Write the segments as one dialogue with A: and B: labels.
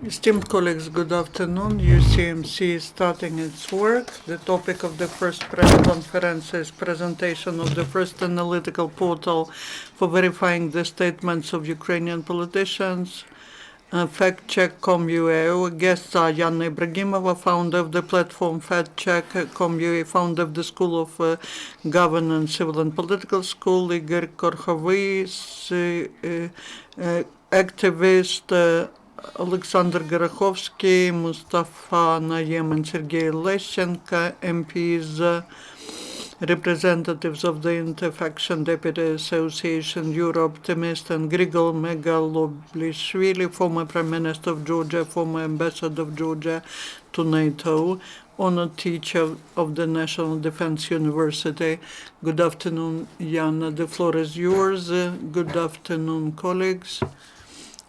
A: Esteemed colleagues, good afternoon. UCMC is starting its work. The topic of the first press conference is presentation of the first analytical portal for verifying the statements of Ukrainian politicians. Fact-check.com.ua. Guests are Yana Ibragimova, founder of the platform Fact-check.com.ua, founder of the School of Governance, Civil and Political School, Igor Korkhovyi, activist, Alexander Gorokhovsky, Mustafa Nayyem and Serhiy Leshchenko, MPs, representatives of the Interfaction Deputy Association, Euro-optimists, and Grigol, Mgaloblishvili, former Prime Minister of Georgia, former Ambassador of Georgia to NATO, honored teacher of the National Defense University. Good afternoon, Yana. The floor is yours. Good afternoon, colleagues.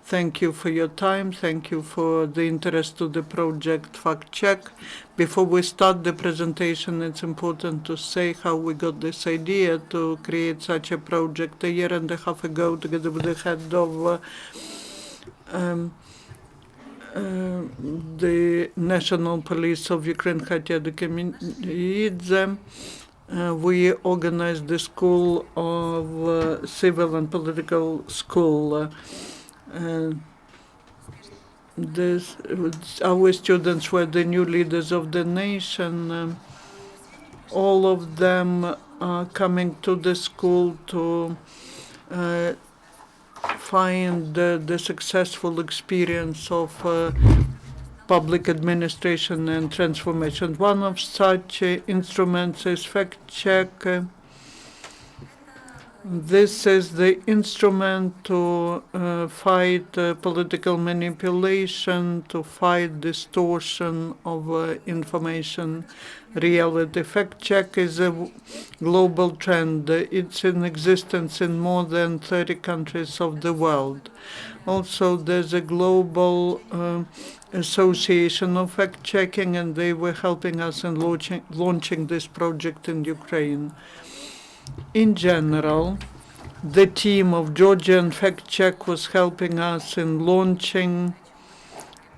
A: Thank you for your time. Thank you for the interest to the project Fact Check. Before we start the presentation, it's important to say how we got this idea to create such a project. A year and a half ago, together with the head of the National Police of Ukraine, Serhiy Leshchenko, we organized the School of Civil and Political School. Our students were the new leaders of the nation. All of them are coming to the school to find the successful experience of public administration and transformation. One of such instruments is Fact Check. This is the instrument to fight political manipulation, to fight distortion of information reality. Fact Check is a global trend. It's in existence in more than 30 countries of the world. Also, there's a global association of fact-checking, and they were helping us in launching this project in Ukraine. In general, the team of Georgian Fact Check was helping us in launching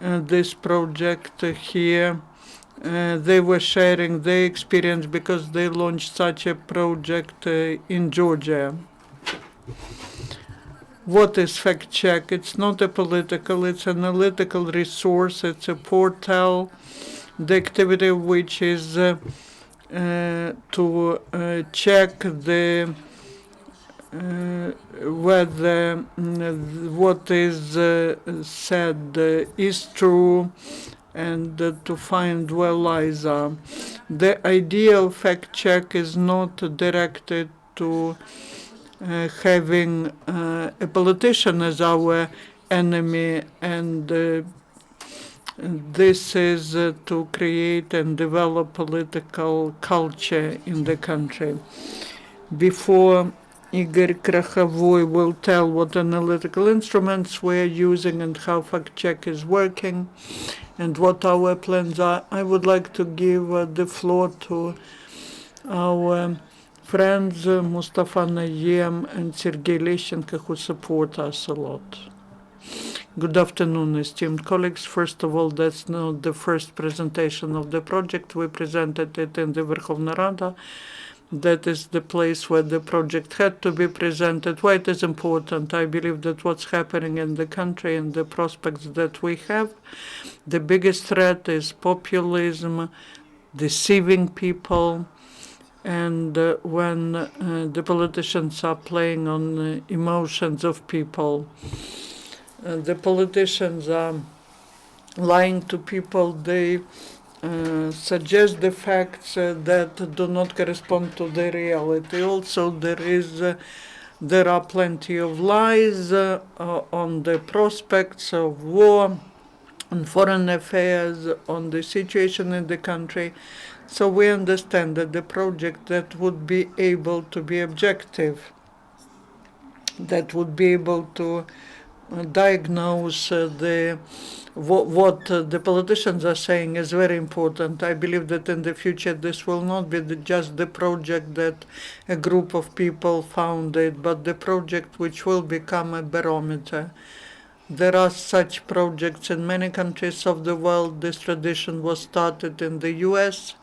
A: this project here. They were sharing their experience because they launched such a project in Georgia. What is Fact Check? It's not a political, it's an analytical resource, it's a portal, the activity of which is to check the whether what is said is true, and to find where lies are. The ideal fact check is not directed to having a politician as our enemy, and this is to create and develop political culture in the country. Before Igor Korkhovyi will tell what analytical instruments we're using and how Fact Check is working and what our plans are, I would like to give the floor to our friends Mustafa Nayyem and Serhiy Leshchenko, who support us a lot. Good afternoon, esteemed colleagues. First of all, that's not the first presentation of the project. We presented it in the Verkhovna Rada. That is the place where the project had to be presented. Why it is important? I believe that what's happening in the country and the prospects that we have, the biggest threat is populism, deceiving people, and when the politicians are playing on emotions of people. The politicians are lying to people. They suggest the facts that do not correspond to the reality. Also, there is There are plenty of lies on the prospects of war, on foreign affairs, on the situation in the country. So we understand that the project that would be able to be objective, that would be able to diagnose what the politicians are saying is very important. I believe that in the future this will not be just the project that a group of people founded, but the project which will become a barometer. There are such projects in many countries of the world. This tradition was started in the US,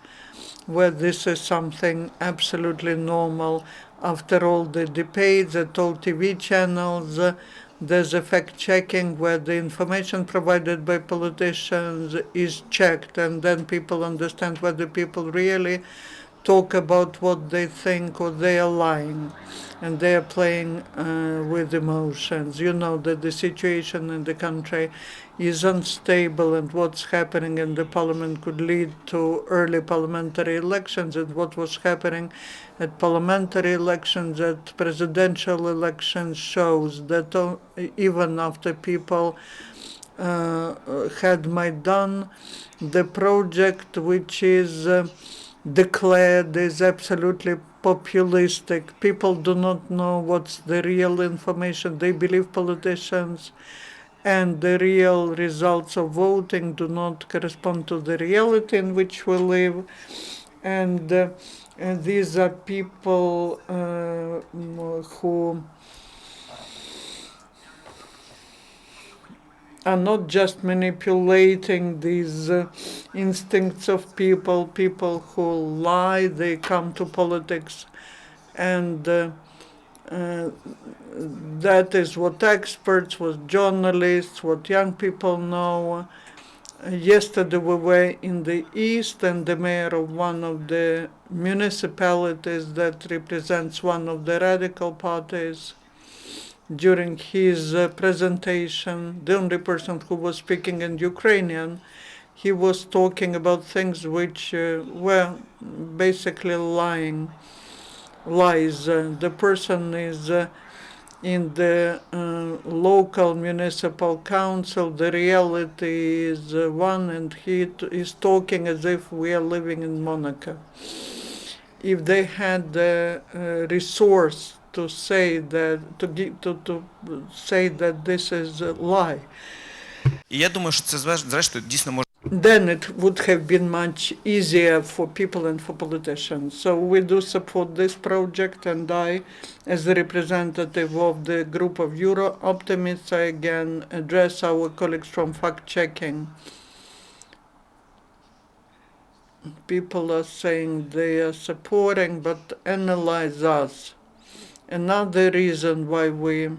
A: where this is something absolutely normal. After all the debates at all TV channels, there's a fact-checking where the information provided by politicians is checked, and then people understand whether people really talk about what they think or they are lying, and they are playing with emotions. You know that the situation in the country is unstable, and what's happening in the parliament could lead to early parliamentary elections, and what was happening at parliamentary elections, at presidential elections, shows that even after people had Maidan, the project which is declared is absolutely populistic. People do not know what's the real information. They believe politicians, and the real results of voting do not correspond to the reality in which we live. And these are people who are not just manipulating these instincts of people who lie, they come to politics, and that is what experts, what journalists, what young people know. Yesterday we were in the east, and the mayor of one of the municipalities that represents one of the radical parties, during his presentation, the only person who was speaking in Ukrainian, he was talking about things which were basically lies. The person is in the local municipal council. The reality is one, and he is talking as if we are living in Monaco. If they had the resource to say that to say that this is a lie,
B: І я думаю, що це зрештою дійсно може.
A: then it would have been much easier for people and for politicians. So we do support this project, and I, as the representative of the group of Euro-optimists, I again address our colleagues from fact-checking. People are saying they are supporting, but analyze us. Another reason why we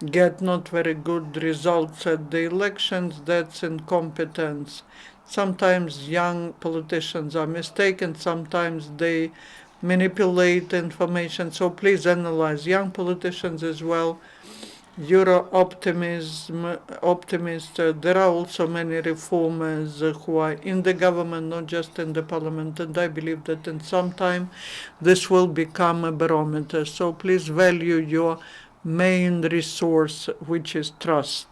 A: get not very good results at the elections, that's incompetence. Sometimes young politicians are mistaken, sometimes they manipulate information, so please analyze young politicians as well. Euro-optimism, there are also many reformers who are in the government, not just in the parliament, and I believe that in some time this will become a barometer. So please value your main resource, which is trust.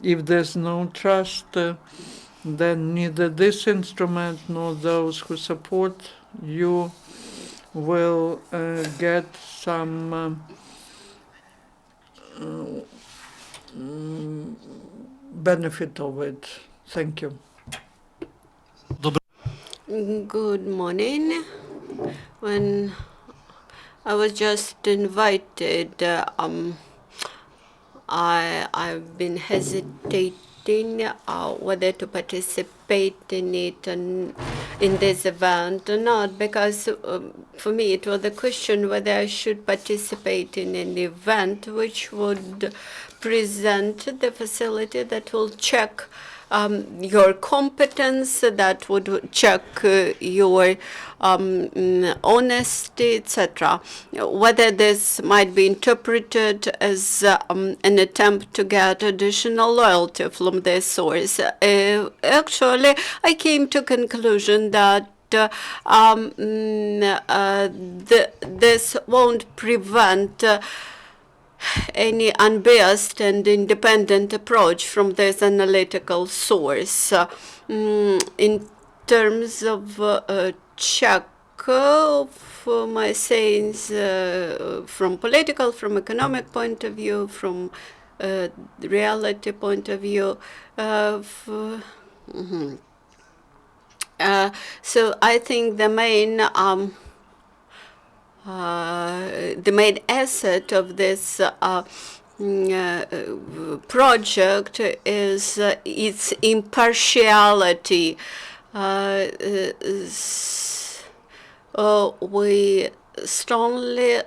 A: If there's no trust, then neither this instrument nor those who support you will get some benefit of it. Thank you.
C: Good morning. When I was just invited, I've been hesitating whether to participate in it and in this event or not, because for me it was a question whether I should participate in an event which would present the facility that will check your competence, that would check your honesty, etc. Whether this might be interpreted as an attempt to get additional loyalty from this source. Actually, I came to conclusion that this won't prevent any unbiased and independent approach from this analytical source. In terms of check for my sayings from political, from economic point of view, from reality point of view, so I think the main asset of this project is its impartiality. We strongly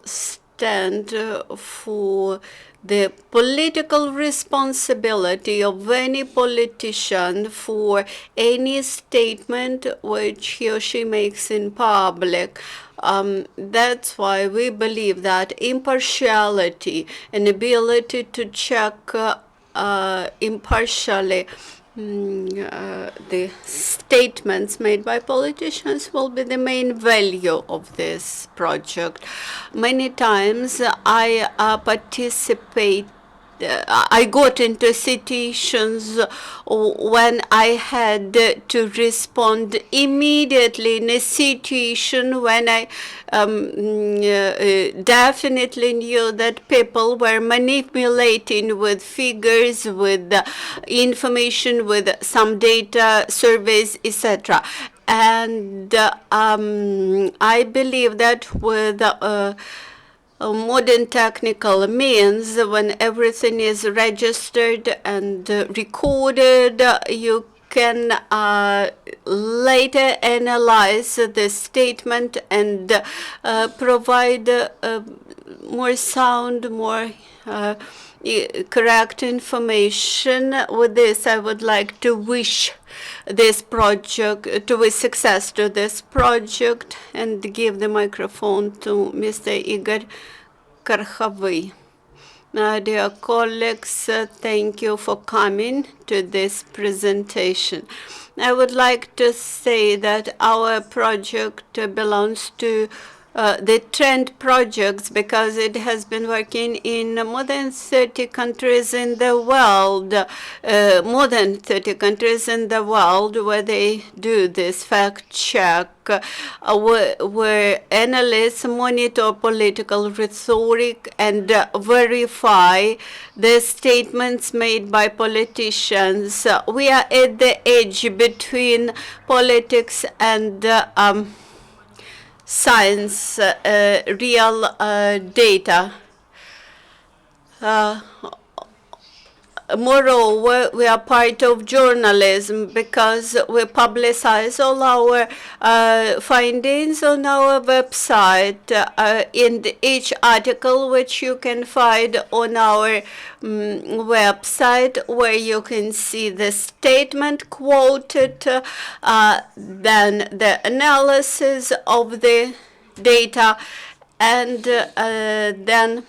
C: stand for the political responsibility of any politician for any statement which he or she makes in public. That's why we believe that impartiality and ability to check impartially the statements made by politicians will be the main value of this project. Many times I got into situations when I had to respond immediately in a situation when I definitely knew that people were manipulating with figures, with information, with some data, surveys, etc. And I believe that with modern technical means, when everything is registered and recorded, you can later analyze the statement and provide more sound, more correct information. With this, I would like to wish this project, to wish success to this project, and give the microphone to Mr. Igor Korkhovyi. Dear colleagues, thank you for coming to this presentation. I would like to say that our project belongs to the trend projects because it has been working in more than 30 countries in the world, where they do this fact check, where analysts monitor political rhetoric and verify the statements made by politicians. We are at the edge between politics and science, real data. Moreover, we are part of journalism because we publicize all our findings on our website in each article, which you can find on our website, where you can see the statement quoted, then the analysis of the data, and then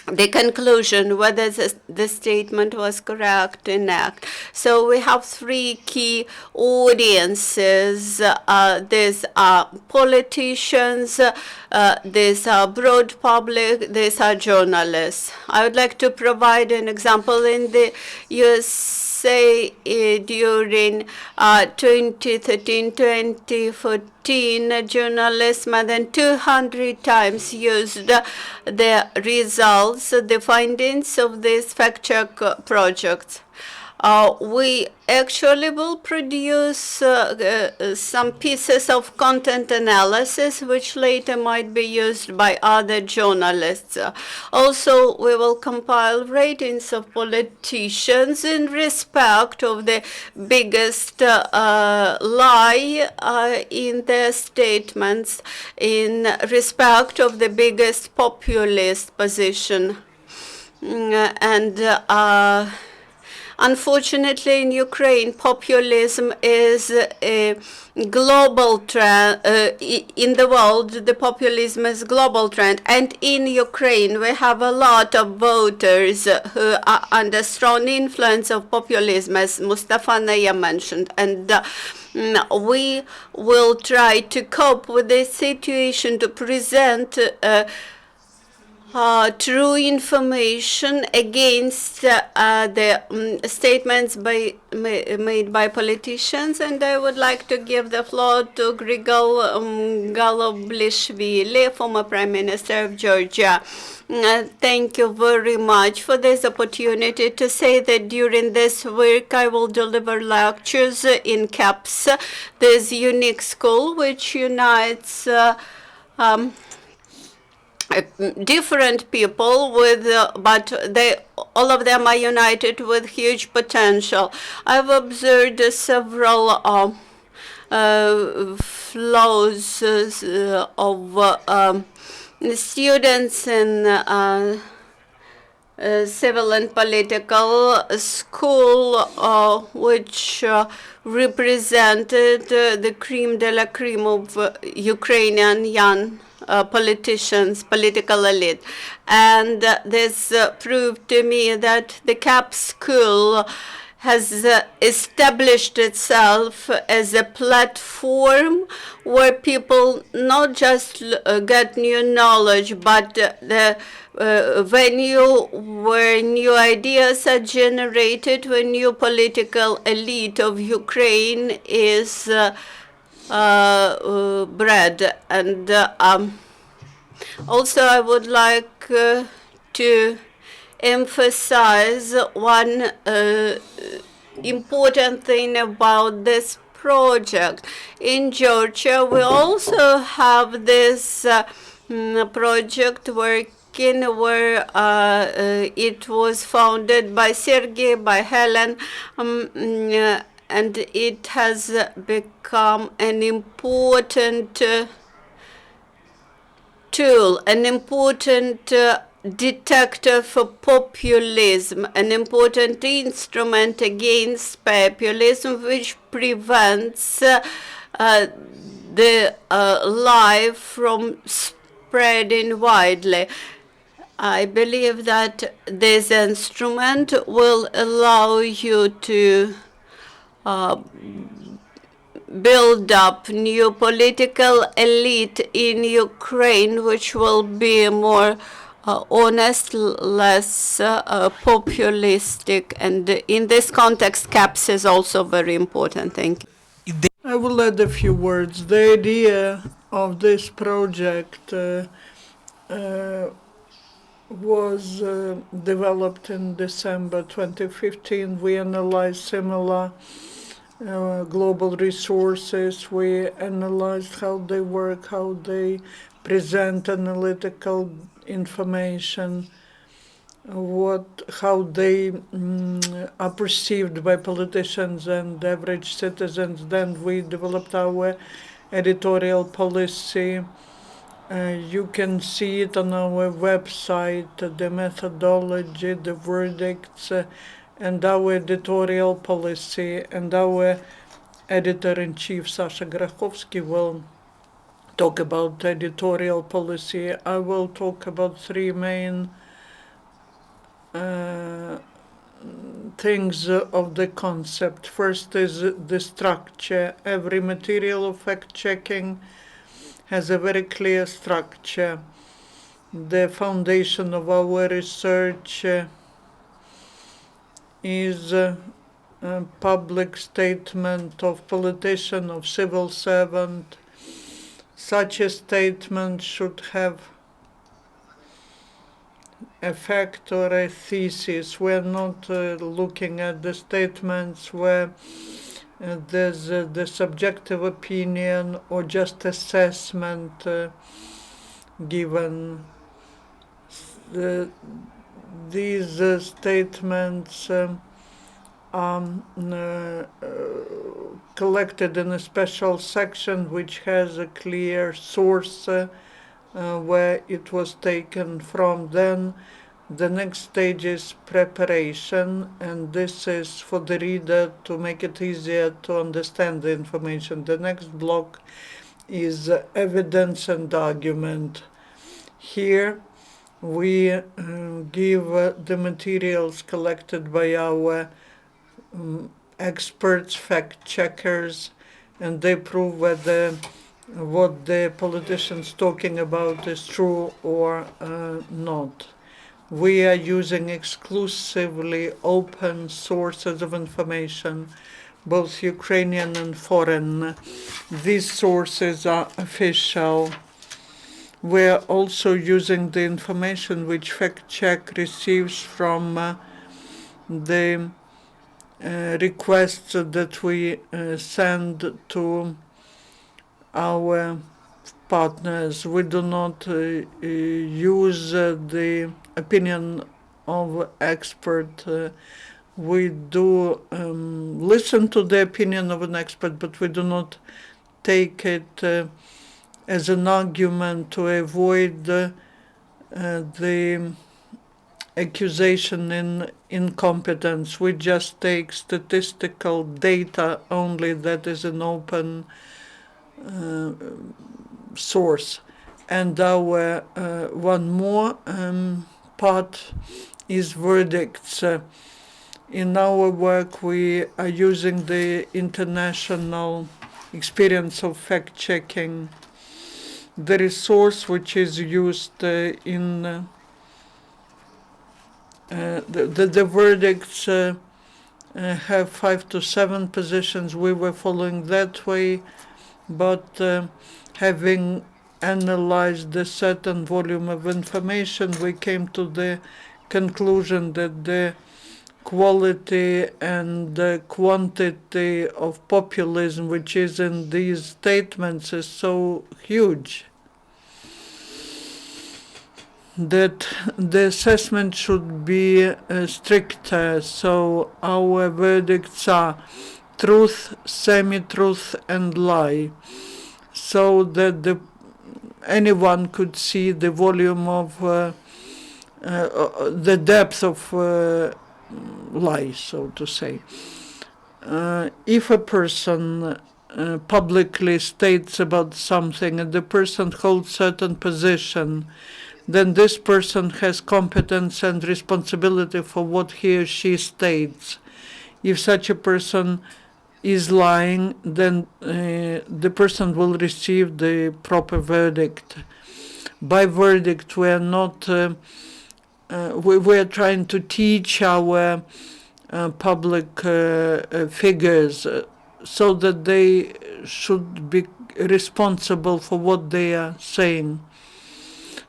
C: the conclusion whether the statement was correct or not. So we have three key audiences. These are politicians, these are broad public, these are journalists. I would like to provide an example. In the USA during 2013-2014, journalists more than 200 times used the results, the findings of these fact-check projects. We actually will produce some pieces of content analysis which later might be used by other journalists. Also, we will compile ratings of politicians in respect of the biggest lie in their statements, in respect of the biggest populist position. Unfortunately, in Ukraine, populism is a global trend. In the world, the populism is a global trend. And in Ukraine, we have a lot of voters who are under strong influence of populism, as Mustafa Nayyem mentioned. And We will try to cope with this situation, to present true information against the statements made by politicians. And I would like to give the floor to Grigol Mgaloblishvili, former Prime Minister of Georgia. Thank you very much for this opportunity to say that during this week I will deliver lectures in CAPS, this unique school which unites different people with, but all of them are united with huge potential. I've observed several flows of students in civil and political school, which represented the creme de la creme of Ukrainian young politicians, political elite. And this proved to me that the CAP school has established itself as a platform where people not just get new knowledge, but the venue where new ideas are generated, where new political elite of Ukraine is bred. And also I would like to emphasize one important thing about this project. In Georgia, we also have this project working where it was founded by Serhiy, by Helen, and it has become an important tool, an important detector for populism, an important instrument against populism, which prevents the lie from spreading widely. I believe that this instrument will allow you to build up new political elite in Ukraine, which will be more honest, less populistic. And in this context, CAPS is also very important. Thank you.
A: I will add a few words. The idea of this project was developed in December 2015. We analyzed similar global resources. We analyzed how they work, how they present analytical information, how they are perceived by politicians and average citizens. Then we developed our editorial policy. You can see it on our website, the methodology, the verdicts, and our editorial policy. And our editor-in-chief, Sasha Grachovsky, will talk about editorial policy. I will talk about three main things of the concept. First is the structure. Every material of fact-checking has a very clear structure. The foundation of our research is a public statement of politician, of civil servant. Such a statement should have a fact or a thesis. We're not looking at the statements where there's the subjective opinion or just assessment given. These statements are collected in a special section which has a clear source where it was taken from. Then the next stage is preparation, and this is for the reader to make it easier to understand the information. The next block is evidence and argument. Here we give the materials collected by our experts, fact checkers, and they prove whether what the politicians talking about is true or not. We are using exclusively open sources of information, both Ukrainian and foreign. These sources are official. We're also using the information which fact-check receives from the requests that we send to our partners. We do not use the opinion of expert. We do listen to the opinion of an expert, but we do not take it as an argument to avoid the accusation in incompetence. We just take statistical data only that is an open source. And our one more part is verdicts. In our work, we are using the international experience of fact-checking. The resource which is used in the verdicts have 5 to 7 positions. We were following that way, but having analyzed a certain volume of information, we came to the conclusion that the quality and the quantity of populism which is in these statements is so huge that the assessment should be stricter. So our verdicts are truth, semi-truth, and lie, so that anyone could see the volume of the depth of lie, so to say. If a person publicly states about something and the person holds certain position, then this person has competence and responsibility for what he or she states. If such a person is lying, then the person will receive the proper verdict. By verdict, we are not we are trying to teach our public figures so that they should be responsible for what they are saying.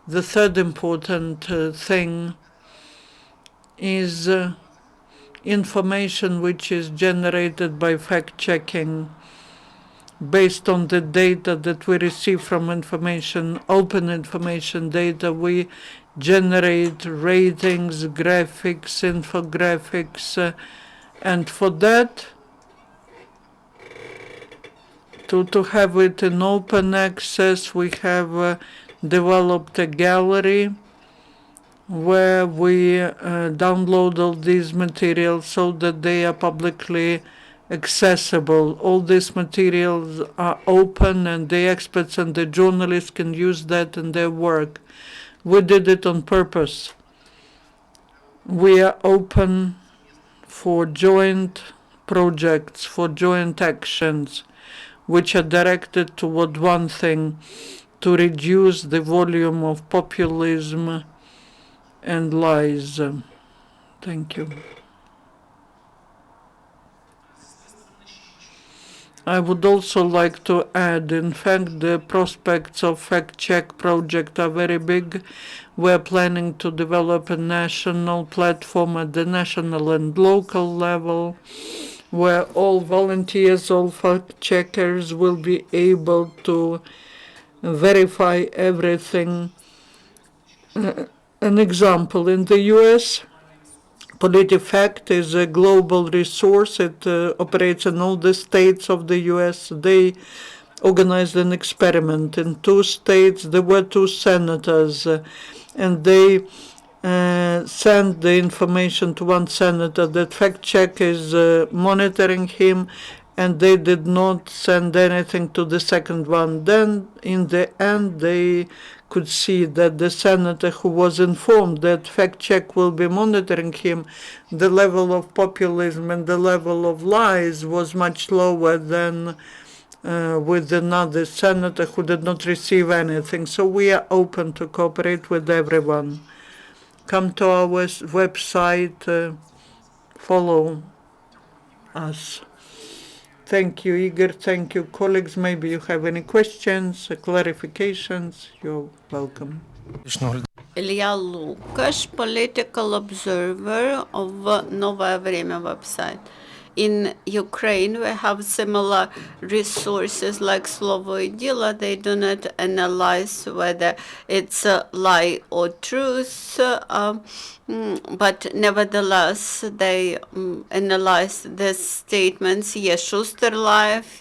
A: The third important thing is information which is generated by fact-checking based on the data that we receive from open information data. We generate ratings, graphics, infographics, and for that, to have it in open access, we have developed a gallery where we download all these materials so that they are publicly accessible. All these materials are open, and the experts and the journalists can use that in their work. We did it on purpose. We are open for joint projects, for joint actions, which are directed toward one thing: to reduce the volume of populism and lies. Thank you. I would also like to add, in fact, the prospects of fact-check project are very big. We're planning to develop a national platform at the national and local level, where all volunteers, all fact-checkers will be able to verify everything. An example, in the US, PolitiFact is a global resource. It operates in all the states of the US. They organized an experiment. In 2 states, there were 2 senators, and they sent the information to one senator that fact-check is monitoring him, and they did not send anything to the second one. Then, in the end, they could see that the senator who was informed that fact-check will be monitoring him, the level of populism and the level of lies was much lower than with another senator who did not receive anything. So we are open to cooperate with everyone. Come to our website, follow us. Thank you, Igor. Thank you, colleagues. Maybe you have any questions, clarifications. You're welcome.
C: Ilya Lukash, political observer of Novaya Vremya website. In Ukraine, we have similar resources like Slovo и Dilo. They do not analyze whether it's a lie or truth, but nevertheless, they analyze the statements. Schuster Life,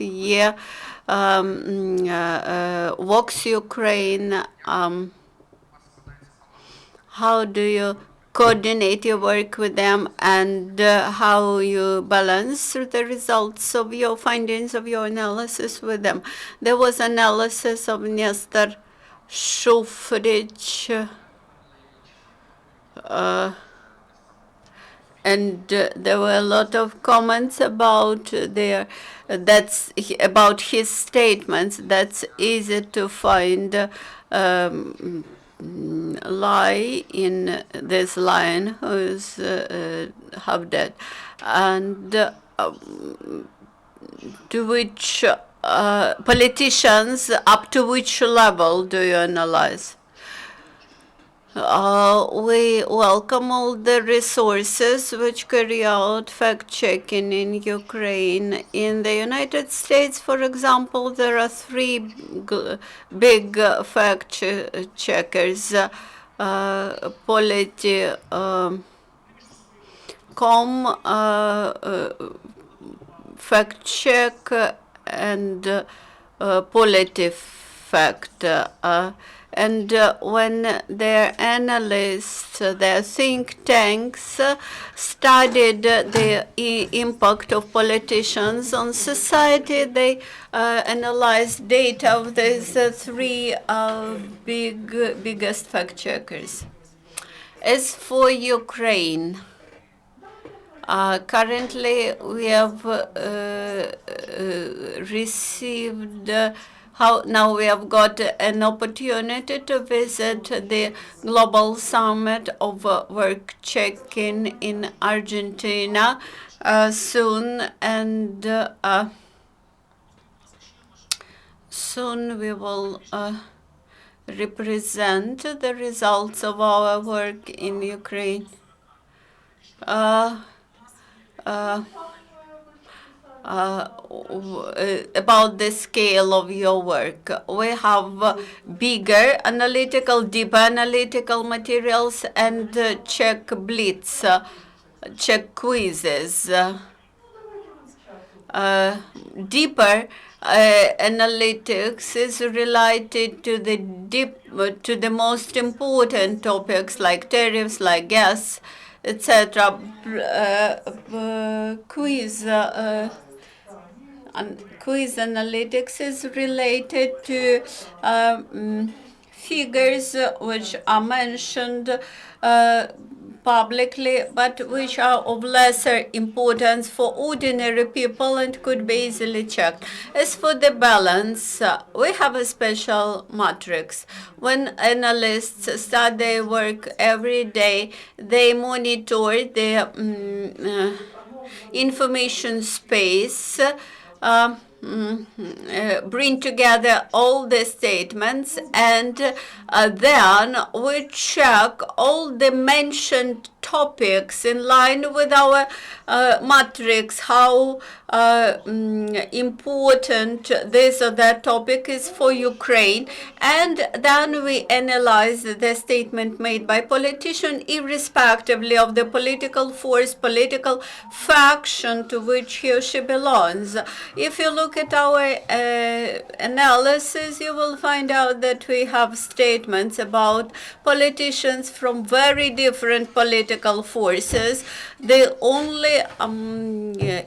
C: Vox Ukraine. How do you coordinate your work with them, and how you balance the results of your findings of your analysis with them? There was analysis of Nestor Shufrich, and there were a lot of comments about about his statements. That's easy to find. Lie in this line who's half dead, and to which politicians, up to which level do you analyze? We welcome all the resources which carry out fact-checking in Ukraine. In the United States, for example, there are three big fact-checkers, Polity.com, fact-check, and PolitiFact. And when their analysts, their think tanks, studied the impact of politicians on society, they analyzed data of these three biggest fact-checkers. As for Ukraine, currently we have received now we have got an opportunity to visit the global summit of work checking in Argentina soon, and soon we will represent the results of our work in Ukraine. About the scale of your work. We have bigger analytical, deeper analytical materials, and check blitz, check quizzes. Deeper analytics is related to the most important topics like tariffs, like gas, etc. Quiz analytics is related to figures which are mentioned publicly, but which are of lesser importance for ordinary people and could be easily checked. As for the balance, we have a special matrix. When analysts start their work every day, they monitor the information space, bring together all the statements, and then we check all the mentioned topics in line with our matrix, how important this or that topic is for Ukraine, and then we analyze the statement made by politician irrespectively of the political force, political faction to which he or she belongs. If you look at our analysis, you will find out that we have statements about politicians from very different political political forces, the only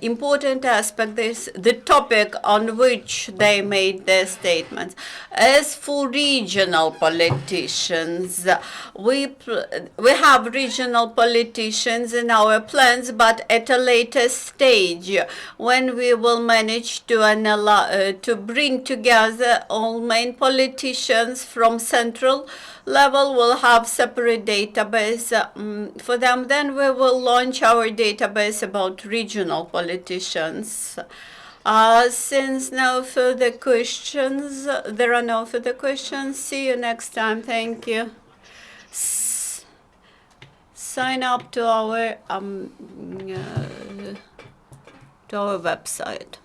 C: important aspect is the topic on which they made their statements. As for regional politicians, we have regional politicians in our plans, but at a later stage, when we will manage to bring together all main politicians from central level, will have separate database for them. Then we will launch our database about regional politicians. Since no further questions, there are no further questions. See you next time. Thank you. Sign up to our website.